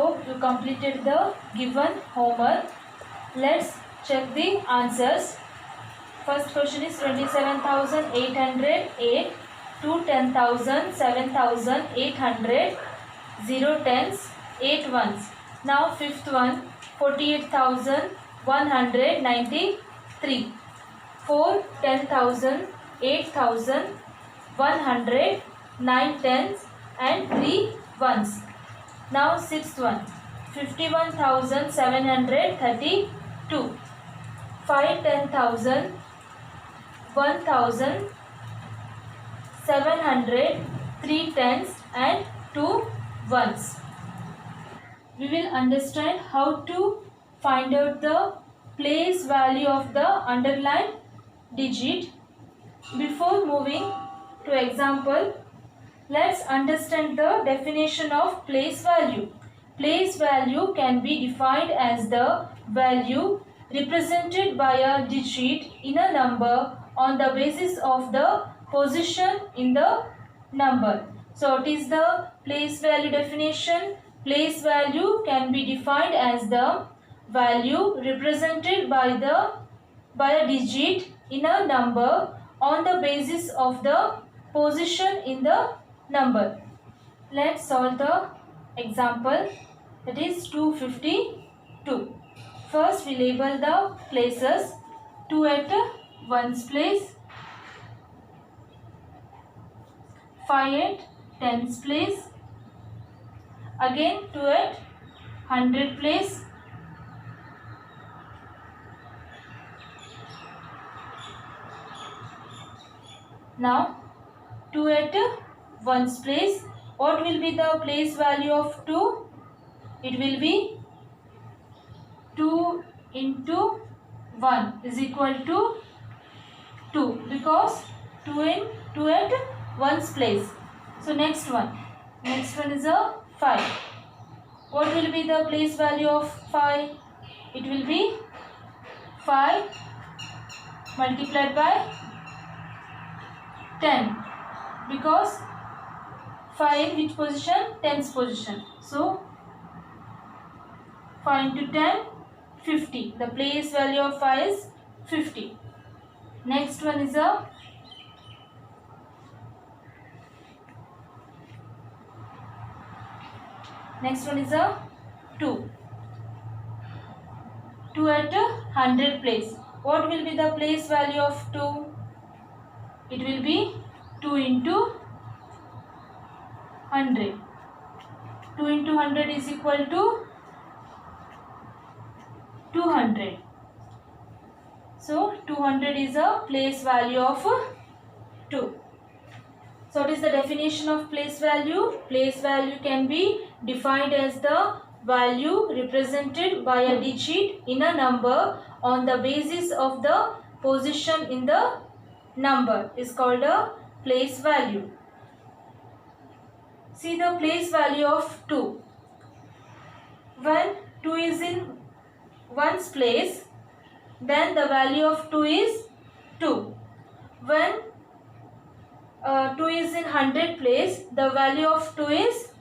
hope you completed the given homework. Let's check the answers. First question is 27,808 to 10,000, 7,800, 0 tens, 8 ones. Now fifth one, 48,193, 4 10,000, 8,000, 100, 9 tens and 3 ones. Now sixth one, 51,732, 5 10,000, 1,000, 700, 3 tens and 2 ones. We will understand how to find out the place value of the underlined digit. Before moving to example, let's understand the definition of place value. Place value can be defined as the value represented by a digit in a number on the basis of the position in the number. So what is the place value definition? Place value can be defined as the value represented by a digit in a number on the basis of the position in the number. Let's solve the example, that is 252. First we label the places. 2 at ones place, 5 at tens place, again 2 at 100 place, now 2 at ones place. What will be the place value of 2? It will be 2 into 1 is equal to 2, because 2 at ones place. So next one is a 5. What will be the place value of 5? It will be 5 multiplied by 10, because 5 in which position? Tens position. So 5 into 10, 50. The place value of 5 is 50. Next one is a 2. 2 at 100 place. What will be the place value of 2? It will be 2 into 100. 2 into 100 is equal to 200. So 200 is a place value of 2. So what is the definition of place value? Place value can be defined as the value represented by a digit in a number on the basis of the position in the number is called a place value. See the place value of 2. When 2 is in ones place, then the value of 2 is 2. When 2 is in 100 place, the value of 2 is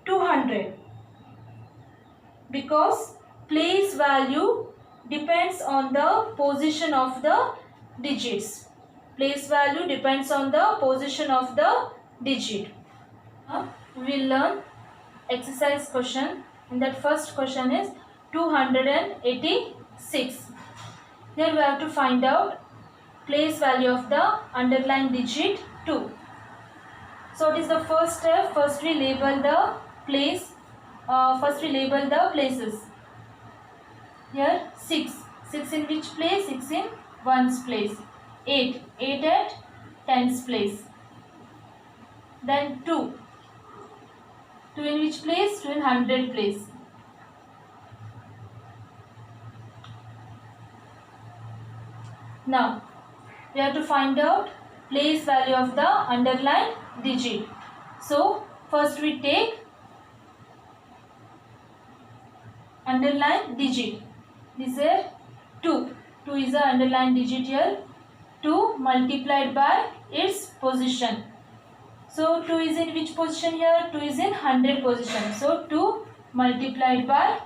200. Because place value depends on the position of the digits. Place value depends on the position of the digit. We will learn exercise question. In that first question is 286. Here we have to find out place value of the underlying digit 2. So it is the first step. First we label the place. First we label the places. Here 6. 6 in which place? 6 in ones place. 8. 8 at tens place. Then 2. 2 in which place? 2 in 100 place. Now we have to find out place value of the underlined digit. So first we take underlined digit. This is 2. 2 is the underlined digit here. 2 multiplied by its position. So 2 is in which position here? 2 is in 100 position. So 2 multiplied by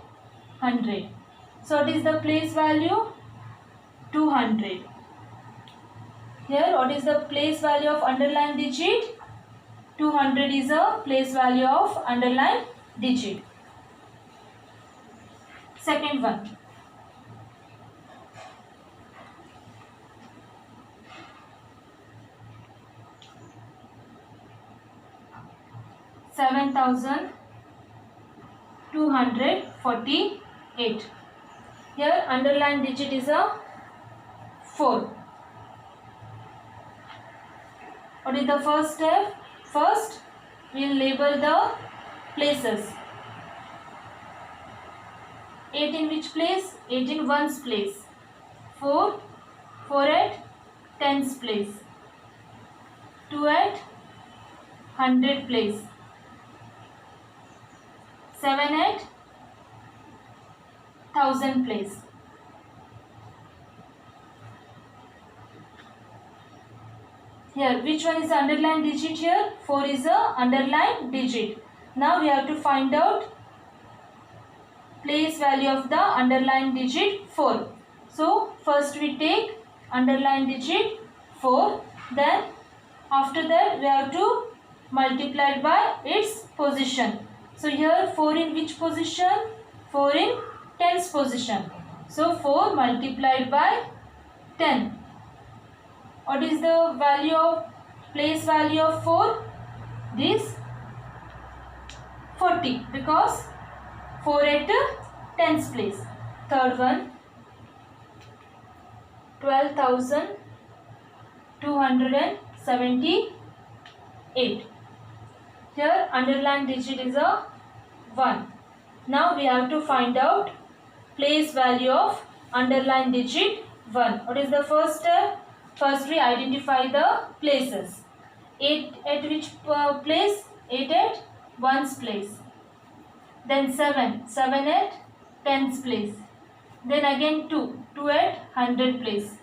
100. So what is the place value? 200. Here what is the place value of underlined digit? 200 is a place value of underlined digit. Second one. $7,248. Here underlined digit is a 4. What is the first step? First, we will label the places. 8 in which place? 8 in ones place. 4 at tens place. 2 at 100 place. 7 at 1000 place. Here, which one is the underlined digit here? 4 is a underlined digit. Now we have to find out place value of the underlined digit 4. So, first we take underlined digit 4. Then, after that we have to multiply it by its position. So, here 4 in which position? 4 in tens position. So, 4 multiplied by 10. What is the value of place value of 4? This 40, because 4 at tens place. Third one, 12,278. Here underlined digit is a 1. Now we have to find out place value of underlined digit 1. What is the first step? First we identify the places. 8 at which place? 8 at ones place. Then 7 at tens place. Then again 2 at 100 place.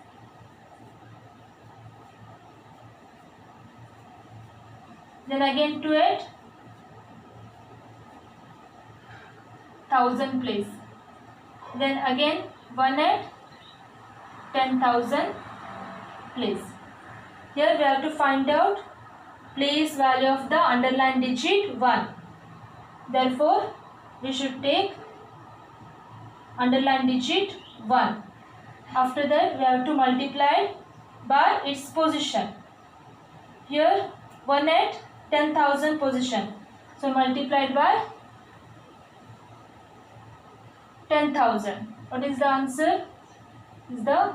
Then again 2 at 1000 place. Then again 1 at 10,000 place. Here we have to find out place value of the underlined digit 1. Therefore, we should take underlined digit 1. After that, we have to multiply it by its position. Here 1 at 10,000 position. So, multiplied by 10,000. What is the answer? Is the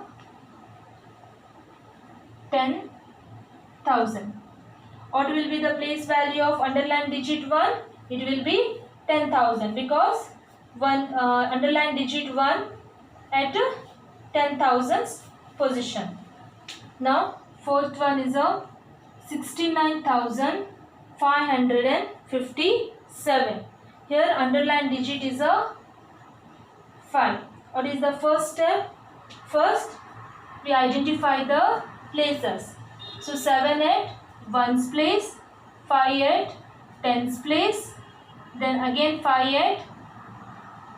10,000. What will be the place value of underlined digit 1? It will be 10,000, because underlined digit 1 at 10,000 position. Now fourth one is a 69,557. Here underlined digit is a 5. What is the first step? First we identify the places. So 7 at ones place, 5 at tens place, then again 5 at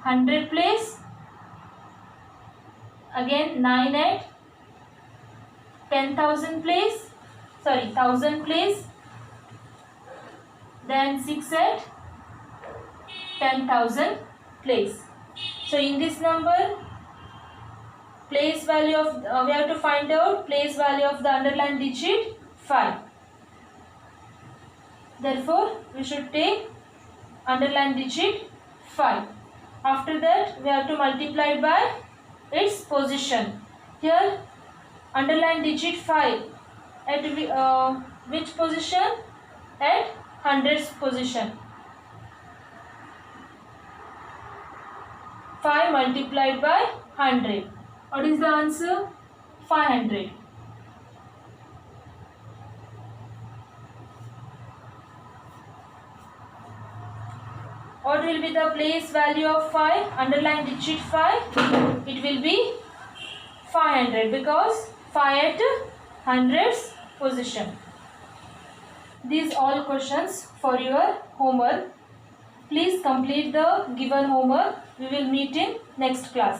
100 place, again 9 at 10,000 place, 1000 place, then 6 at 10,000 place. So in this number, place value of we have to find out place value of the underlined digit 5. Therefore, we should take underlined digit 5. After that, we have to multiply by its position. Here, underlined digit 5 at which position? At hundreds position. 5 multiplied by 100. What is the answer? 500. What will be the place value of 5? Underline digit 5. It will be 500, because 5 at hundreds position. These all questions for your homework. Please complete the given homework. We will meet in next class.